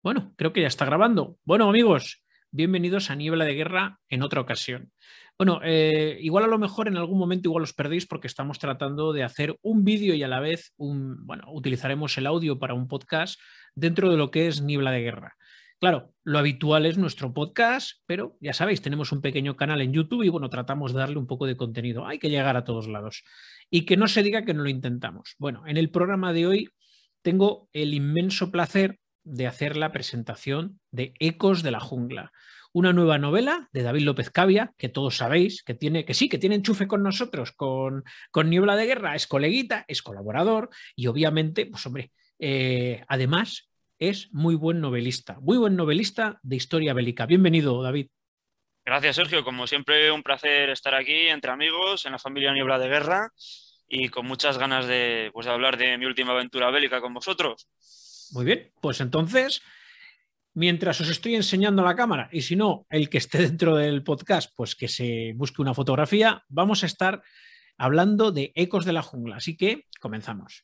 Bueno, creo que ya está grabando. Bueno, amigos, bienvenidos a Niebla de Guerra en otra ocasión. Bueno, igual a lo mejor en algún momento igual os perdéis porque estamos tratando de hacer un vídeo y a la vez utilizaremos el audio para un podcast dentro de lo que es Niebla de Guerra. Claro, lo habitual es nuestro podcast, pero ya sabéis, tenemos un pequeño canal en YouTube y bueno, tratamos de darle un poco de contenido. Hay que llegar a todos lados. Y que no se diga que no lo intentamos. Bueno, en el programa de hoy tengo el inmenso placer de hacer la presentación de Ecos de la Jungla, una nueva novela de David López Cavia, que todos sabéis que tiene enchufe con nosotros, con Niebla de Guerra, es coleguita, es colaborador y obviamente, pues hombre, además es muy buen novelista de historia bélica. Bienvenido, David. Gracias, Sergio. Como siempre, un placer estar aquí entre amigos, en la familia Niebla de Guerra y con muchas ganas de hablar de mi última aventura bélica con vosotros. Muy bien, pues entonces mientras os estoy enseñando la cámara, y si no, el que esté dentro del podcast, pues que se busque una fotografía, vamos a estar hablando de Ecos de la Jungla. Así que comenzamos.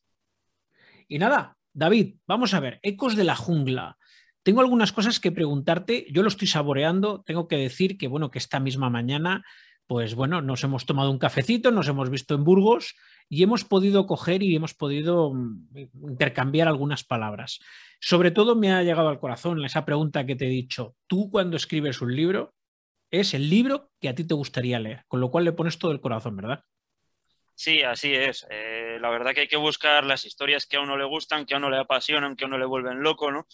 Y nada, David, vamos a ver, Ecos de la Jungla. Tengo algunas cosas que preguntarte, yo lo estoy saboreando, tengo que decir que bueno, que esta misma mañana, pues bueno, nos hemos tomado un cafecito, nos hemos visto en Burgos y hemos podido coger y hemos podido intercambiar algunas palabras. Sobre todo me ha llegado al corazón esa pregunta que te he dicho, tú cuando escribes un libro, es el libro que a ti te gustaría leer, con lo cual le pones todo el corazón, ¿verdad? Sí, así es. La verdad que hay que buscar las historias que a uno le gustan, que a uno le apasionan, que a uno le vuelven loco, ¿no?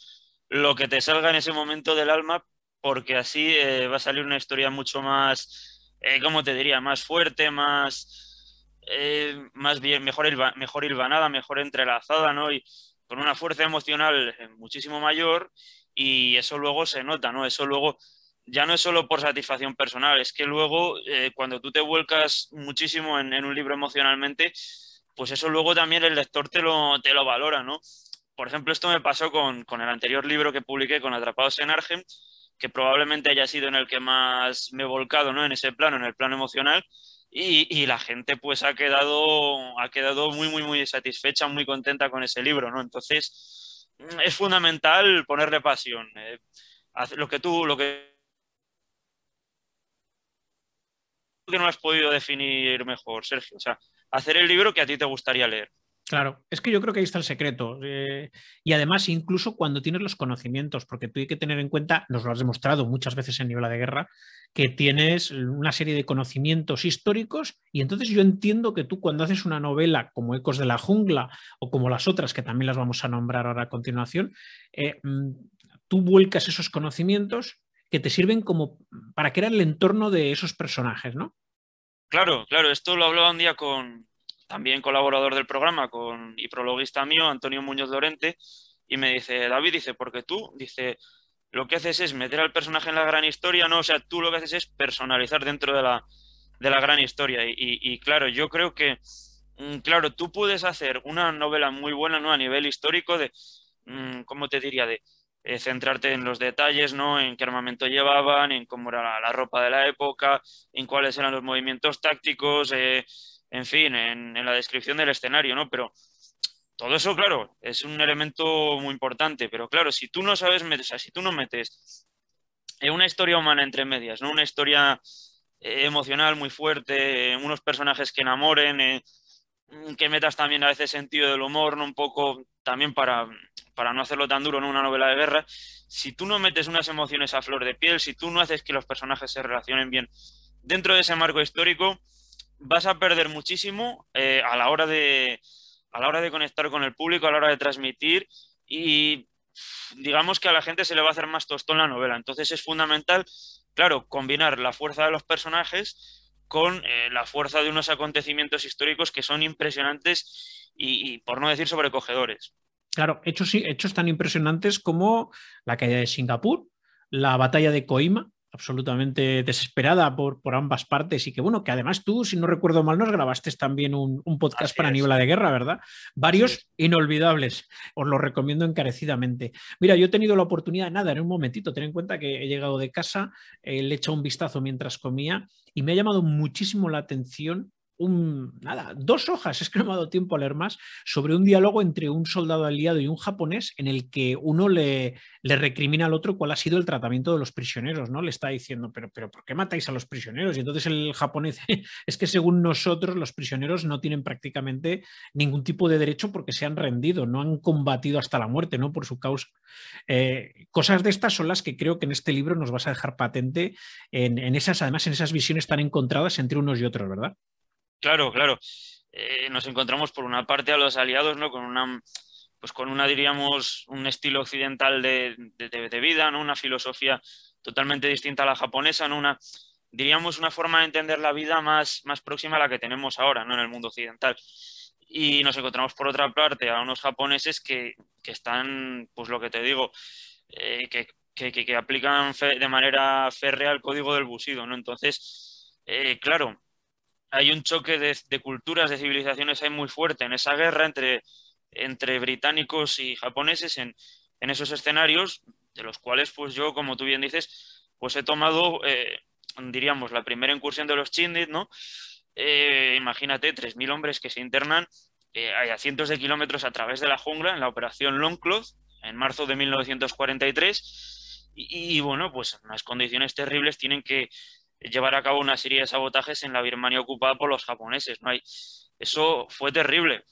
Lo que te salga en ese momento del alma, porque así va a salir una historia mucho más, ¿cómo te diría? Más fuerte, más bien, mejor hilvanada, mejor entrelazada, ¿no? Y con una fuerza emocional muchísimo mayor y eso luego se nota, ¿no? Eso luego ya no es solo por satisfacción personal, es que luego cuando tú te vuelcas muchísimo en un libro emocionalmente, pues eso luego también el lector te lo valora, ¿no? Por ejemplo, esto me pasó con el anterior libro que publiqué, con Atrapados en Argen, que probablemente haya sido en el que más me he volcado, ¿no? En ese plano, en el plano emocional, y la gente pues ha quedado muy, muy, muy satisfecha, muy contenta con ese libro, ¿no? Entonces, es fundamental ponerle pasión. Lo que no has podido definir mejor, Sergio. O sea, hacer el libro que a ti te gustaría leer. Claro, es que yo creo que ahí está el secreto. Y además, incluso cuando tienes los conocimientos, porque tú hay que tener en cuenta, nos lo has demostrado muchas veces en Niebla de Guerra, que tienes una serie de conocimientos históricos y entonces yo entiendo que tú cuando haces una novela como Ecos de la Jungla o como las otras, que también las vamos a nombrar ahora a continuación, eh, mm, tú vuelcas esos conocimientos que te sirven como para crear el entorno de esos personajes, ¿no? Claro, claro, esto lo hablaba un día con también colaborador del programa y prologuista mío, Antonio Muñoz Lorente, y me dice, David, dice, porque tú, dice, lo que haces es meter al personaje en la gran historia, ¿no? O sea, tú lo que haces es personalizar dentro de la gran historia. Y claro, yo creo que, claro, tú puedes hacer una novela muy buena, ¿no? A nivel histórico de, ¿cómo te diría? De centrarte en los detalles, ¿no? En qué armamento llevaban, en cómo era la ropa de la época, en cuáles eran los movimientos tácticos, en fin, en la descripción del escenario, ¿no? Pero todo eso, claro, es un elemento muy importante, pero claro, si tú no sabes, o sea, si tú no metes una historia humana entre medias, ¿no? Una historia emocional muy fuerte, unos personajes que enamoren, que metas también a veces sentido del humor, ¿no? Un poco también para no hacerlo tan duro en una novela de guerra. Si tú no metes unas emociones a flor de piel, si tú no haces que los personajes se relacionen bien dentro de ese marco histórico, vas a perder muchísimo a la hora de conectar con el público, a la hora de transmitir y digamos que a la gente se le va a hacer más tostón la novela. Entonces es fundamental, claro, combinar la fuerza de los personajes con la fuerza de unos acontecimientos históricos que son impresionantes y por no decir sobrecogedores. Claro, hechos tan impresionantes como la caída de Singapur, la batalla de Koima, absolutamente desesperada por ambas partes y que bueno, que además tú, si no recuerdo mal, nos grabaste también un podcast Así para es, Niebla de Guerra, ¿verdad? así Varios es. inolvidables, os lo recomiendo encarecidamente. Mira, yo he tenido la oportunidad, nada, en un momentito, ten en cuenta que he llegado de casa, le he echado un vistazo mientras comía y me ha llamado muchísimo la atención nada, 2 hojas, es que no me ha dado tiempo a leer más, sobre un diálogo entre un soldado aliado y un japonés en el que uno le recrimina al otro cuál ha sido el tratamiento de los prisioneros, ¿no? Le está diciendo, pero ¿por qué matáis a los prisioneros? Y entonces el japonés es que según nosotros los prisioneros no tienen prácticamente ningún tipo de derecho porque se han rendido, no han combatido hasta la muerte, ¿no? Por su causa. Cosas de estas son las que creo que en este libro nos vas a dejar patente además en esas visiones tan encontradas entre unos y otros, ¿verdad? Claro, claro. Nos encontramos por una parte a los aliados, ¿no? Pues con una, diríamos, un estilo occidental de vida, ¿no? Una filosofía totalmente distinta a la japonesa, ¿no? Diríamos, una forma de entender la vida más próxima a la que tenemos ahora, ¿no? En el mundo occidental. Y nos encontramos por otra parte a unos japoneses que están, pues lo que te digo, que aplican de manera férrea el código del Bushido, ¿no? Entonces, claro, hay un choque de culturas, de civilizaciones ahí muy fuerte en esa guerra entre británicos y japoneses en esos escenarios, de los cuales, pues yo, como tú bien dices, pues he tomado, diríamos, la primera incursión de los Chindit, ¿no? Imagínate, 3.000 hombres que se internan a cientos de kilómetros a través de la jungla en la operación Longcloth en marzo de 1943 y bueno, pues en unas condiciones terribles tienen que llevar a cabo una serie de sabotajes en la Birmania ocupada por los japoneses, ¿no? Eso fue terrible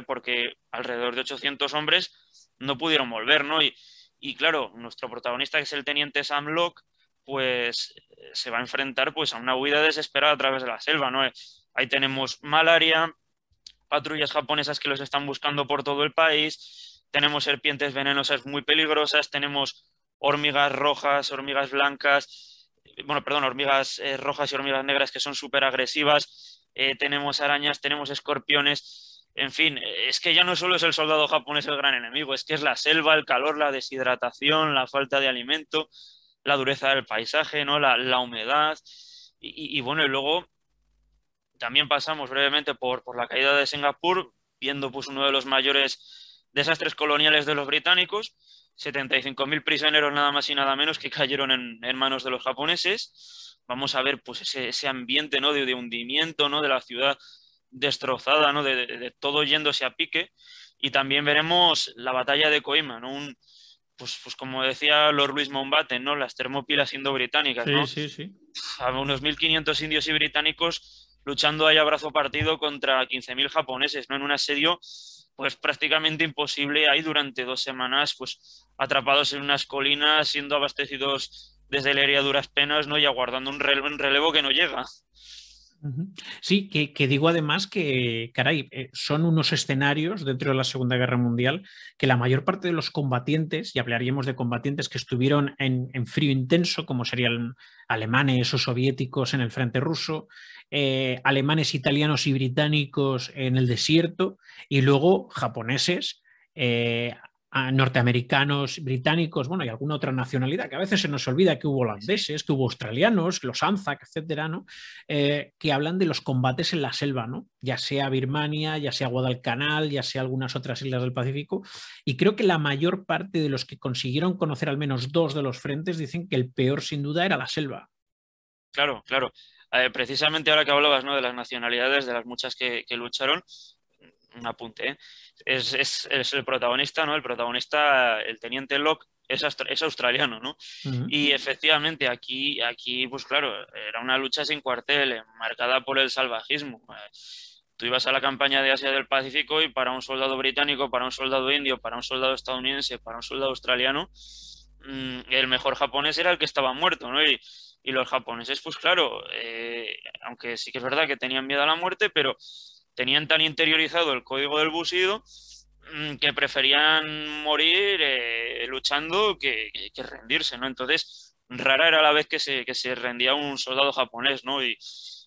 porque alrededor de 800 hombres no pudieron volver, ¿no? Y claro, nuestro protagonista, que es el teniente Sam Locke, pues se va a enfrentar pues a una huida desesperada a través de la selva, ¿no? Ahí tenemos malaria, patrullas japonesas que los están buscando por todo el país, tenemos serpientes venenosas muy peligrosas, tenemos hormigas rojas, hormigas blancas, bueno, perdón, hormigas rojas y hormigas negras que son súper agresivas, tenemos arañas, tenemos escorpiones, en fin, es que ya no solo es el soldado japonés el gran enemigo, es que es la selva, el calor, la deshidratación, la falta de alimento, la dureza del paisaje, ¿no? La humedad, y bueno, y luego también pasamos brevemente por la caída de Singapur, viendo pues uno de los mayores desastres coloniales de los británicos, 75.000 prisioneros nada más y nada menos que cayeron en manos de los japoneses. Vamos a ver pues ese ambiente, ¿no? de hundimiento, ¿no? De la ciudad destrozada, ¿no? De todo yéndose a pique. Y también veremos la batalla de Koima, ¿no? Pues como decía Lord Louis Mountbatten, ¿no? Las Termópilas indo-británicas, Sí, ¿no? sí, sí. A unos 1.500 indios y británicos luchando ahí a brazo partido contra 15.000 japoneses, ¿no? En un asedio pues prácticamente imposible ahí durante 2 semanas, pues atrapados en unas colinas, siendo abastecidos desde el aire a duras penas, ¿no? Y aguardando un relevo que no llega. Sí, que digo además que, caray, son unos escenarios dentro de la Segunda Guerra Mundial que la mayor parte de los combatientes, y hablaríamos de combatientes que estuvieron en frío intenso, como serían alemanes o soviéticos en el frente ruso, alemanes, italianos y británicos en el desierto, y luego japoneses, norteamericanos, británicos, bueno, y alguna otra nacionalidad, que a veces se nos olvida que hubo holandeses, que hubo australianos, los ANZAC, etcétera, ¿no? Que hablan de los combates en la selva, ¿no? Ya sea Birmania, ya sea Guadalcanal, ya sea algunas otras islas del Pacífico. Y creo que la mayor parte de los que consiguieron conocer al menos 2 de los frentes dicen que el peor sin duda era la selva. Claro, claro. Precisamente ahora que hablabas, ¿no? De las nacionalidades, de las muchas que lucharon, un apunte, ¿eh? Es el protagonista, ¿no? El protagonista, el teniente Locke, es australiano, ¿no? Uh -huh. Y efectivamente, aquí, pues claro, era una lucha sin cuartel, marcada por el salvajismo. Tú ibas a la campaña de Asia del Pacífico y para un soldado británico, para un soldado indio, para un soldado estadounidense, para un soldado australiano, el mejor japonés era el que estaba muerto, ¿no? Y los japoneses, pues claro, aunque sí que es verdad que tenían miedo a la muerte, pero tenían tan interiorizado el código del Bushido que preferían morir luchando que rendirse, ¿no? Entonces, rara era la vez que se rendía un soldado japonés, ¿no? Y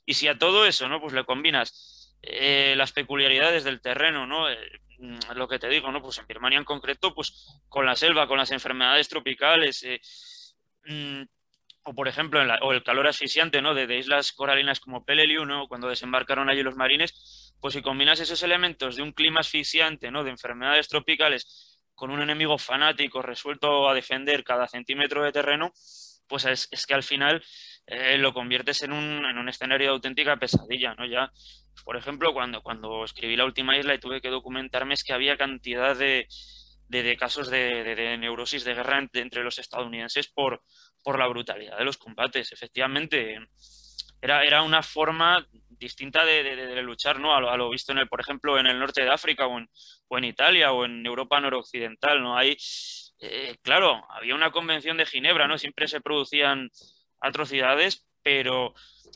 si a todo eso, ¿no? Pues le combinas las peculiaridades del terreno, ¿no? Lo que te digo, ¿no? Pues en Birmania en concreto, pues con la selva, con las enfermedades tropicales, mm, o por ejemplo, o el calor asfixiante, ¿no? De islas coralinas como Peleliu, ¿no? Cuando desembarcaron allí los marines, pues si combinas esos elementos de un clima asfixiante, ¿no? De enfermedades tropicales con un enemigo fanático resuelto a defender cada centímetro de terreno, pues es que al final lo conviertes en un escenario de auténtica pesadilla, ¿no? Ya por ejemplo, cuando escribí La última isla y tuve que documentarme, es que había cantidad de casos de neurosis de guerra entre los estadounidenses por la brutalidad de los combates. Efectivamente, era una forma distinta de luchar, ¿no? A lo visto por ejemplo, en el norte de África o en Italia o en Europa noroccidental, ¿no? Hay, claro, había una convención de Ginebra, ¿no? Siempre se producían atrocidades, pero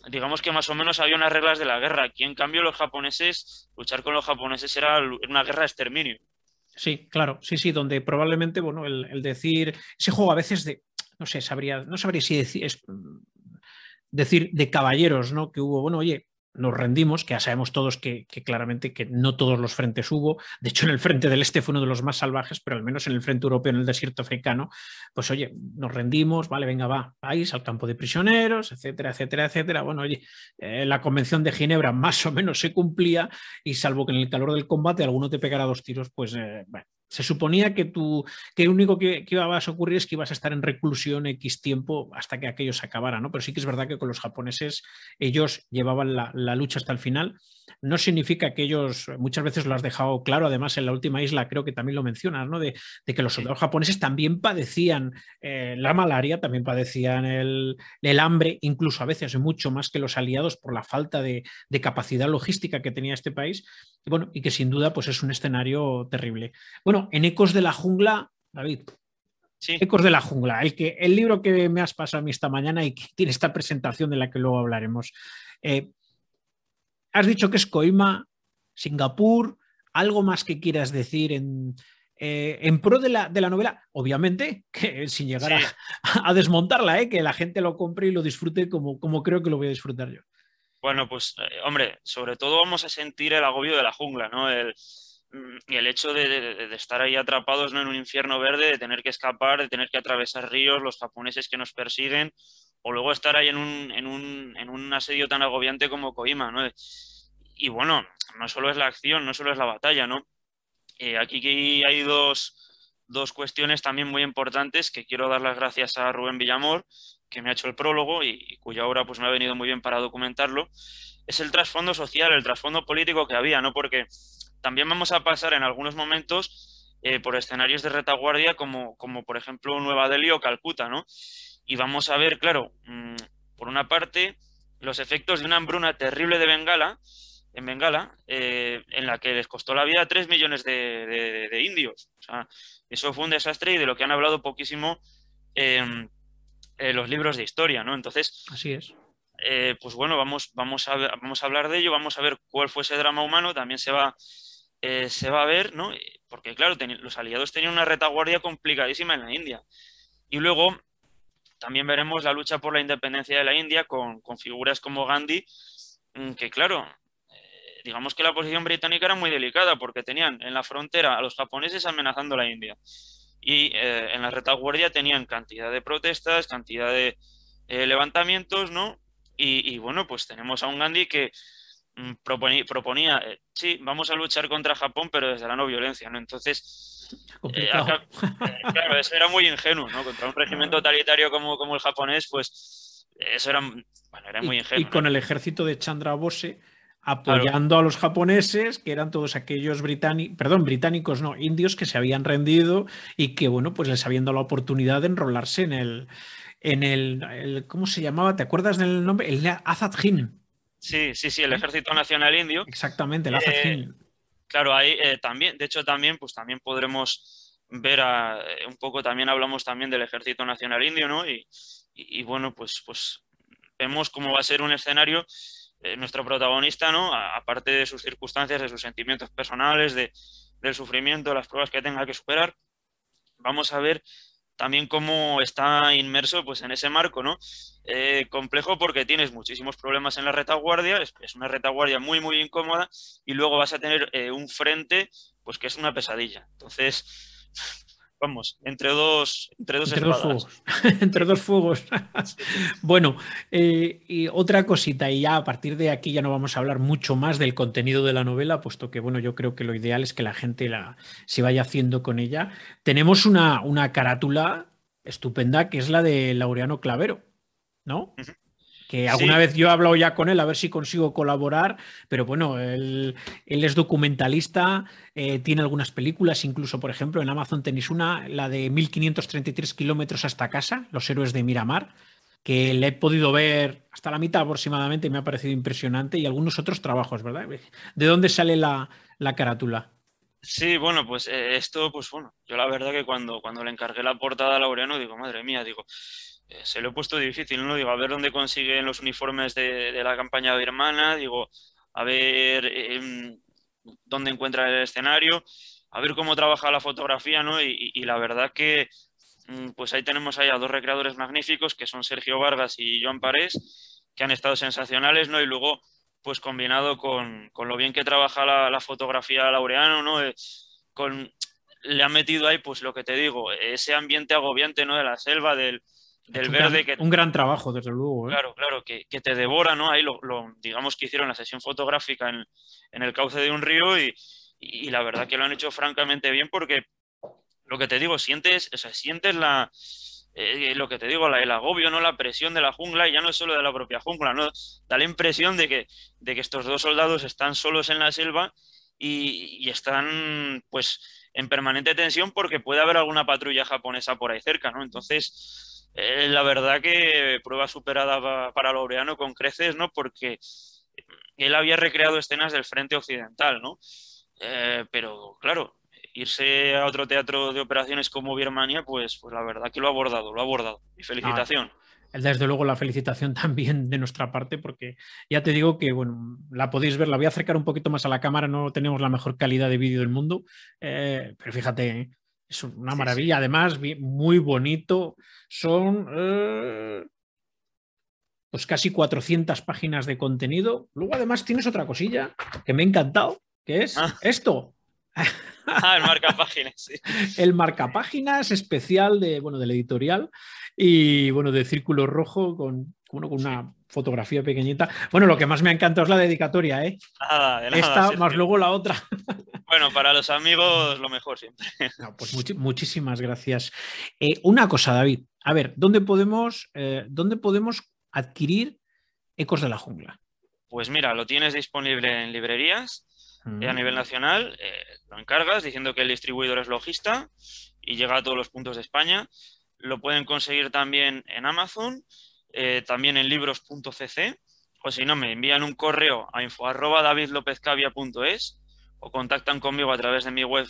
digamos que más o menos había unas reglas de la guerra. Aquí, en cambio, los japoneses, luchar con los japoneses era una guerra de exterminio. Sí, claro, sí, sí, donde probablemente, bueno, el decir, ese juego a veces de, no sé, no sabría si decir, decir de caballeros, ¿no? Que hubo, bueno, oye, nos rendimos, que ya sabemos todos que claramente que no todos los frentes hubo. De hecho, en el frente del este fue uno de los más salvajes, pero al menos en el frente europeo, en el desierto africano, pues oye, nos rendimos, vale, venga, va, país al campo de prisioneros, etcétera, etcétera, etcétera. Bueno, oye, la Convención de Ginebra más o menos se cumplía y salvo que en el calor del combate alguno te pegara 2 tiros, pues bueno, se suponía que lo único que iba a ocurrir es que ibas a estar en reclusión X tiempo hasta que aquello se acabara, ¿no? Pero sí que es verdad que con los japoneses ellos llevaban la lucha hasta el final. No significa que ellos, muchas veces lo has dejado claro, además en La última isla creo que también lo mencionas, ¿no? De que los soldados japoneses también padecían la malaria, también padecían el hambre, incluso a veces mucho más que los aliados por la falta de capacidad logística que tenía este país. Y bueno, y que sin duda pues es un escenario terrible. Bueno, en Ecos de la Jungla, David, Sí. Ecos de la Jungla, el libro que me has pasado a mí esta mañana y que tiene esta presentación de la que luego hablaremos. Has dicho que es Coima, Singapur, algo más que quieras decir en pro de la novela, obviamente, que sin llegar Sí. a desmontarla, que la gente lo compre y lo disfrute como creo que lo voy a disfrutar yo. Bueno, pues, hombre, sobre todo vamos a sentir el agobio de la jungla, ¿no? Y el hecho de estar ahí atrapados, ¿no? En un infierno verde, de tener que escapar, de tener que atravesar ríos, los japoneses que nos persiguen, o luego estar ahí en un asedio tan agobiante como Koima, ¿no? Y bueno, no solo es la acción, no solo es la batalla, ¿no? Aquí hay dos cuestiones también muy importantes que quiero dar las gracias a Rubén Villamor, que me ha hecho el prólogo y cuya obra pues me ha venido muy bien para documentarlo. Es el trasfondo social, el trasfondo político que había, ¿no? Porque también vamos a pasar en algunos momentos por escenarios de retaguardia como por ejemplo Nueva Delhi o Calcuta, ¿no? Y vamos a ver, claro, por una parte, los efectos de una hambruna terrible en Bengala, en la que les costó la vida a 3 millones de indios. O sea, eso fue un desastre y de lo que han hablado poquísimo los libros de historia, ¿no? Entonces, así es. Pues bueno, vamos a hablar de ello, vamos a ver cuál fue ese drama humano, también se va a ver, ¿no? Porque claro, los aliados tenían una retaguardia complicadísima en la India. Y luego también veremos la lucha por la independencia de la India con figuras como Gandhi, que claro, digamos que la posición británica era muy delicada porque tenían en la frontera a los japoneses amenazando a la India y en la retaguardia tenían cantidad de protestas, cantidad de levantamientos, ¿no? Y bueno, pues tenemos a un Gandhi que proponía, sí, vamos a luchar contra Japón, pero desde la no violencia, ¿no? Entonces, Complicado. claro, eso era muy ingenuo, ¿no? Contra un régimen totalitario como el japonés, pues eso era, bueno, era muy Y ingenuo, ¿no? con el ejército de Chandra Bose Claro, apoyando a los japoneses, que eran todos aquellos británicos, no, indios que se habían rendido y que, bueno, pues les habían dado la oportunidad de enrolarse ¿cómo se llamaba? ¿Te acuerdas del nombre? El Azad Hind. sí, el Ejército Nacional Indio. Exactamente, el Azad Eh, Hind. Claro, ahí también, de hecho también, pues también podremos ver un poco, también hablamos también del Ejército Nacional Indio, ¿no? Y bueno, pues vemos cómo va a ser un escenario, nuestro protagonista, ¿no? Aparte de sus circunstancias, de sus sentimientos personales, del sufrimiento, de las pruebas que tenga que superar, vamos a ver también cómo está inmerso pues en ese marco, ¿no? Complejo porque tienes muchísimos problemas en la retaguardia, es una retaguardia muy, muy incómoda y luego vas a tener un frente pues que es una pesadilla. Entonces, vamos, entre dos Entre dos espadas. fuegos. Entre Sí, dos fuegos. sí. Bueno, y otra cosita, y ya a partir de aquí ya no vamos a hablar mucho más del contenido de la novela, puesto que, bueno, yo creo que lo ideal es que la gente se vaya haciendo con ella. Tenemos una carátula estupenda que es la de Laureano Clavero, ¿no? Ujú. que Sí, alguna vez yo he hablado ya con él a ver si consigo colaborar, pero bueno, él es documentalista, tiene algunas películas, incluso por ejemplo en Amazon tenéis una, la de 1533 kilómetros hasta casa, Los héroes de Miramar, que sí. le he podido ver hasta la mitad aproximadamente y me ha parecido impresionante, y algunos otros trabajos, ¿verdad? ¿De dónde sale la carátula? Sí, bueno, pues esto, pues bueno, yo la verdad que cuando le encargué la portada a Laureano, digo, madre mía, digo, se lo he puesto difícil, ¿no? Digo, a ver dónde consiguen los uniformes de la campaña birmana, digo, a ver dónde encuentra el escenario, a ver cómo trabaja la fotografía, ¿no? Y la verdad que, pues ahí tenemos ahí a dos recreadores magníficos, que son Sergio Vargas y Joan Parés, que han estado sensacionales, ¿no? Y luego pues combinado con lo bien que trabaja la fotografía Laureano, ¿no? Le han metido ahí, pues lo que te digo, ese ambiente agobiante, ¿no? De la selva, Ha del hecho verde, que un gran trabajo, desde luego, ¿eh? claro, claro, que te devora, ¿no? Ahí digamos que hicieron la sesión fotográfica en el cauce de un río y la verdad que lo han hecho francamente bien porque lo que te digo, sientes, o sea, sientes lo que te digo, el agobio, ¿no? La presión de la jungla, y ya no es solo de la propia jungla, ¿no? Da la impresión de que estos dos soldados están solos en la selva y están, pues, en permanente tensión porque puede haber alguna patrulla japonesa por ahí cerca, ¿no? Entonces, la verdad que prueba superada para Laureano con creces, ¿no? Porque él había recreado escenas del frente occidental, ¿no? Pero claro, irse a otro teatro de operaciones como Birmania, pues la verdad que lo ha abordado, lo ha abordado. Mi Ah, felicitación. desde luego la felicitación también de nuestra parte, porque ya te digo que, bueno, la podéis ver, la voy a acercar un poquito más a la cámara, no tenemos la mejor calidad de vídeo del mundo, pero fíjate, es una Sí, sí. maravilla, además, muy bonito, son pues casi 400 páginas de contenido. Luego además tienes otra cosilla que me ha encantado, que es Ah, esto. el marca páginas, sí. El marcapáginas especial de, bueno, del editorial y bueno, de Círculo Rojo con, bueno, con Sí. una fotografía pequeñita. Bueno, lo que más me ha encantado es la dedicatoria, ¿eh? Nada, de nada, Esta más Sergio. luego la otra. Bueno, para los amigos lo mejor siempre. No, pues muchísimas gracias. Una cosa, David. A ver, dónde podemos adquirir Ecos de la Jungla? Pues mira, lo tienes disponible en librerías a Mm. nivel nacional. Lo encargas diciendo que el distribuidor es logista y llega a todos los puntos de España. Lo pueden conseguir también en Amazon, también en libros.cc, o si no, me envían un correo a info@davidlopezcavia.es o contactan conmigo a través de mi web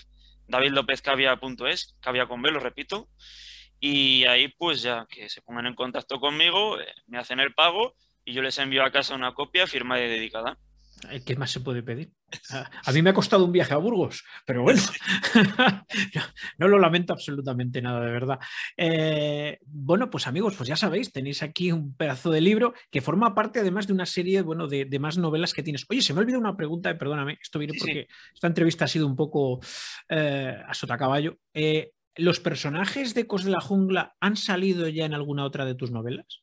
davidlopezcavia.es, cavia con B, lo repito, y ahí pues ya que se pongan en contacto conmigo, me hacen el pago y yo les envío a casa una copia firmada y dedicada. ¿Qué más se puede pedir? A mí me ha costado un viaje a Burgos, pero bueno, no, no lo lamento absolutamente nada, de verdad. Bueno, pues amigos, pues ya sabéis, tenéis aquí un pedazo de libro que forma parte además de una serie, bueno, de más novelas que tienes. Oye, se me ha olvidado una pregunta, perdóname, esto viene Sí, sí. porque esta entrevista ha sido un poco a sotacaballo. ¿Los personajes de Ecos de la Jungla han salido ya en alguna otra de tus novelas?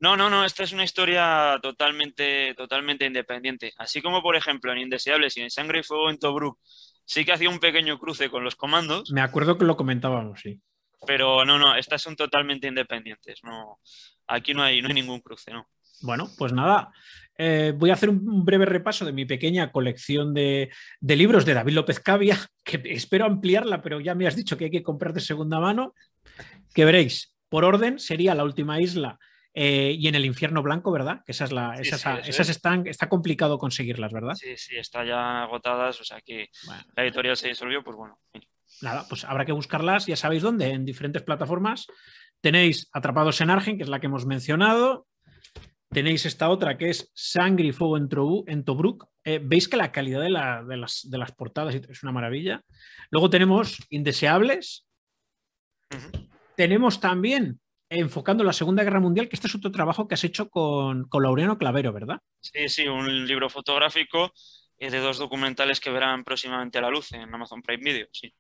No, no, no, esta es una historia totalmente, totalmente independiente. Así como, por ejemplo, en Indeseables y en Sangre y Fuego en Tobruk sí que hacía un pequeño cruce con los comandos, Me acuerdo que lo comentábamos, sí. pero no, no, estas son totalmente independientes. No, aquí no hay ningún cruce, no. Bueno, pues nada, voy a hacer un breve repaso de mi pequeña colección de libros de David López Cavia, que espero ampliarla, pero ya me has dicho que hay que comprar de segunda mano, que veréis, por orden sería La Última Isla y En el Infierno Blanco, ¿verdad? Que Sí, sí, eso esas es. están, está complicado conseguirlas, ¿verdad? Sí, sí, está ya agotadas, o sea que Bueno, la editorial se disolvió, pues bueno. nada, pues habrá que buscarlas, ya sabéis dónde, en diferentes plataformas. Tenéis Atrapados en Argen, que es la que hemos mencionado. Tenéis esta otra que es Sangre y Fuego en Tobruk. Veis que la calidad de las portadas es una maravilla. Luego tenemos Indeseables. Ujú. Tenemos también Enfocando la Segunda Guerra Mundial, que este es otro trabajo que has hecho con Laureano Clavero, ¿verdad? Sí, sí, un libro fotográfico de dos documentales que verán próximamente a la luz en Amazon Prime Video, sí.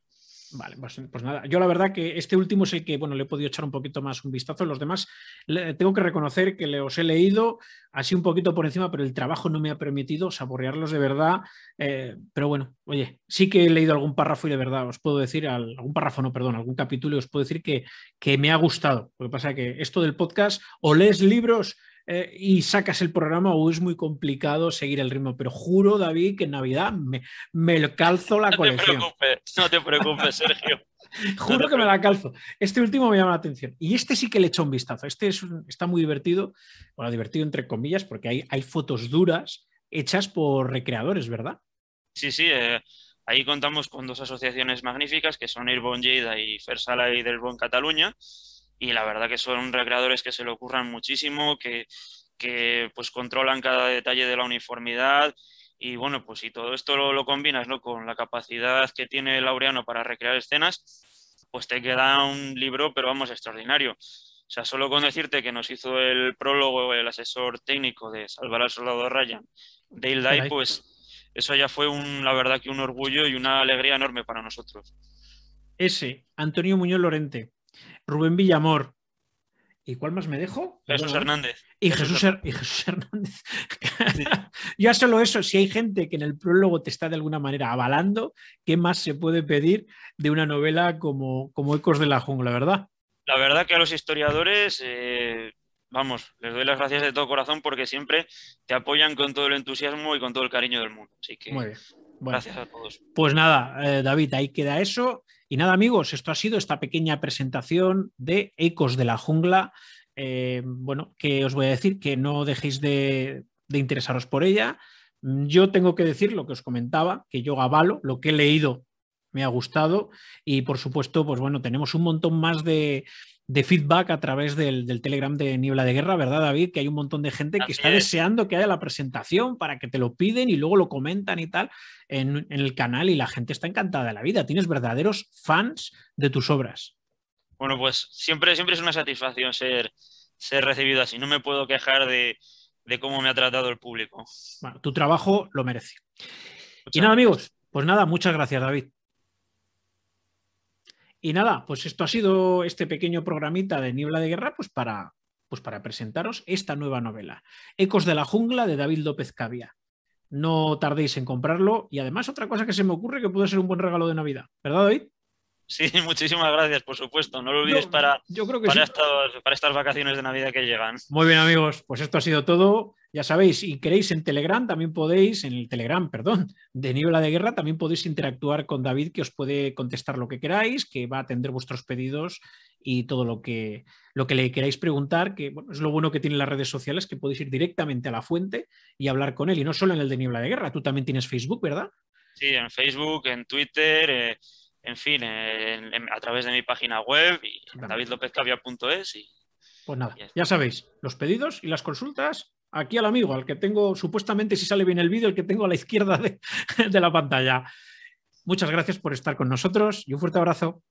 Vale, pues nada, yo la verdad que este último es el que, bueno, le he podido echar un poquito más un vistazo. Los demás tengo que reconocer que los he leído así un poquito por encima, pero el trabajo no me ha permitido saborearlos de verdad. Pero bueno, oye, sí que he leído algún párrafo y de verdad os puedo decir, algún párrafo, no, perdón, algún capítulo y os puedo decir que me ha gustado. Lo que pasa es que esto del podcast, o lees libros y sacas el programa o es muy complicado seguir el ritmo. Pero juro, David, que en Navidad me calzo la colección. No te preocupes, Sergio. No Juro te que me la preocupes. calzo. Este último me llama la atención. Y este sí que le echo un vistazo. Está muy divertido. Bueno, divertido entre comillas, porque hay fotos duras hechas por recreadores, ¿verdad? Sí, sí, ahí contamos con dos asociaciones magníficas que son Airborne Lleida y Fersala y Delbon Cataluña. Y la verdad que son recreadores que se le ocurran muchísimo, que pues controlan cada detalle de la uniformidad. Y bueno, pues si todo esto lo combinas, ¿no?, con la capacidad que tiene Laureano para recrear escenas, pues te queda un libro, pero vamos, extraordinario. O sea, solo con decirte que nos hizo el prólogo el asesor técnico de Salvar al Soldado Ryan, Dale Dye, Caray. pues eso ya fue la verdad que un orgullo y una alegría enorme para nosotros. Ese, Antonio Muñoz Lorente, Rubén Villamor. ¿Y cuál más me dejo? Jesús Perdóname. Hernández. Y Jesús Jesús, Hernández. y Jesús Hernández. Sí. Ya solo eso, si hay gente que en el prólogo te está de alguna manera avalando, ¿qué más se puede pedir de una novela como Ecos de la Jungla, verdad? La verdad que a los historiadores, vamos, les doy las gracias de todo corazón porque siempre te apoyan con todo el entusiasmo y con todo el cariño del mundo. Así Muy que bien. Bueno, gracias a todos. pues nada, David, ahí queda eso. Y nada, amigos, esto ha sido esta pequeña presentación de Ecos de la Jungla. Bueno, que os voy a decir que no dejéis de interesaros por ella. Yo tengo que decir lo que os comentaba, que yo avalo lo que he leído, me ha gustado y por supuesto, pues bueno, tenemos un montón más de feedback a través del Telegram de Niebla de Guerra, ¿verdad, David? Que hay un montón de gente que Así está es. deseando que haya la presentación para que te lo piden y luego lo comentan y tal en el canal y la gente está encantada de la vida. Tienes verdaderos fans de tus obras. Bueno, pues siempre, siempre es una satisfacción ser recibido así. No me puedo quejar de cómo me ha tratado el público. Bueno, tu trabajo lo merece. Y Muchas nada, gracias. amigos, pues nada, muchas gracias, David. Y nada, pues esto ha sido este pequeño programita de Niebla de Guerra, pues para presentaros esta nueva novela, Ecos de la Jungla de David López Cavia. No tardéis en comprarlo y además otra cosa que se me ocurre que puede ser un buen regalo de Navidad, ¿verdad, David? Sí, muchísimas gracias, por supuesto. No lo olvides Yo creo que sí. para estas vacaciones de Navidad que llegan. Muy bien, amigos, pues esto ha sido todo. Ya sabéis, si queréis en Telegram, también podéis, en el Telegram, perdón, de Niebla de Guerra, también podéis interactuar con David, que os puede contestar lo que queráis, que va a atender vuestros pedidos y todo lo que le queráis preguntar, que bueno, es lo bueno que tienen las redes sociales, que podéis ir directamente a la fuente y hablar con él, y no solo en el de Niebla de Guerra, tú también tienes Facebook, ¿verdad? Sí, en Facebook, en Twitter, en fin, a través de mi página web y davidlopezcavia.es Pues nada, y ya sabéis, los pedidos y las consultas aquí al amigo, al que tengo, supuestamente, si sale bien el vídeo, el que tengo a la izquierda de la pantalla. Muchas gracias por estar con nosotros y un fuerte abrazo.